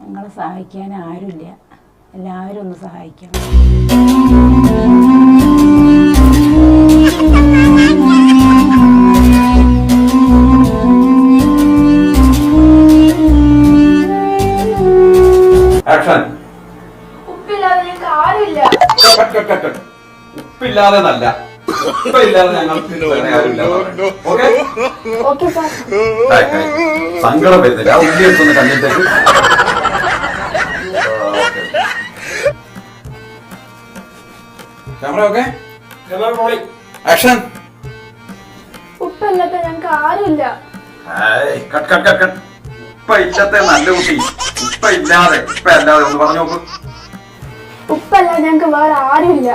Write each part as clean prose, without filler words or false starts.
ഞങ്ങളെ സഹായിക്കാൻ ആരുമില്ല, എല്ലാവരും ഒന്ന് സഹായിക്കണം. ഉപ്പില്ലാതെ നല്ല ഉപ്പില്ലാതെ ഞങ്ങൾക്ക് സങ്കടം വരുന്നില്ല. ഉള്ളി എടുത്തൊന്ന് കണ്ടിട്ടേക്ക്. Camera okay, action. ഉപ്പല്ലാത്ത ഞങ്ങൾക്ക് ആരുമില്ല. ഉപ്പ ഇല്ലത്തെ നല്ല കുട്ടി. ഉപ്പ ഇല്ലാതെ ഒന്ന് പറഞ്ഞു നോക്ക്. ഉപ്പല്ലാതെ ഞങ്ങൾക്ക് വേറെ ആരുമില്ല.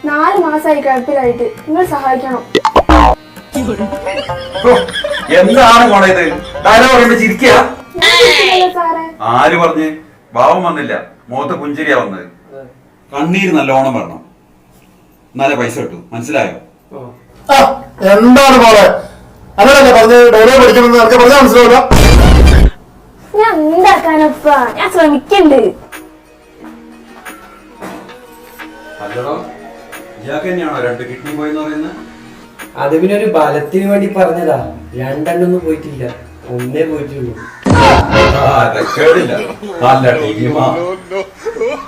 4 മാസമായി കിടപ്പിലായിട്ട്. നിങ്ങൾ സഹായിക്കണം. എന്താണ് മോളെ ഇത്? ഡയലോഗ് പറയുമ്പോ ചിരിക്കുക. സാറേ ആര് പറഞ്ഞ്? ഭാവം വന്നില്ല, മുഖത്ത് പുഞ്ചിരിയാ വന്നത്. കണ്ണീര് നല്ലോണം വരണം, എന്നാലേ പൈസ കിട്ടൂ. മനസ്സിലായോ? എന്താണ് മോളെ അങ്ങനല്ലേ പറഞ്ഞ് ഡയലോഗ് പഠിക്കണമെന്ന് എനിക്ക് പറഞ്ഞാൽ മനസ്സിലാവില്ല. ഞാൻ എന്താക്കാനപ്പ, ഞാൻ ശ്രമിക്കണ്ട്. അല്ലടോ, ഇയാൾക്ക് തന്നെയാണോ 2 കിഡ്നി പോയെന്ന് പറയുന്നത്? അത് പിന്നെ ഒരു ബലത്തിന് വേണ്ടി പറഞ്ഞതാ. 2 പോയിട്ടില്ല, 1 പോയിട്ടുള്ളൂ.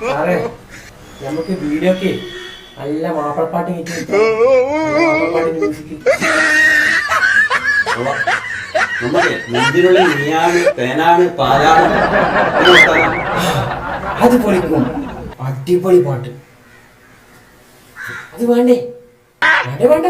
സാറേ നമുക്ക് വീഡിയോ ഒക്കെ നല്ല മാപ്പിളപ്പാട്ട് നെഞ്ചിനുള്ള നീയാണ്, തേനാണ്, പാലാണ്. അത് പൊളിക്കും. അടിപൊളി പാട്ട്. അത് വേണ്ടേ? വേണ്ട.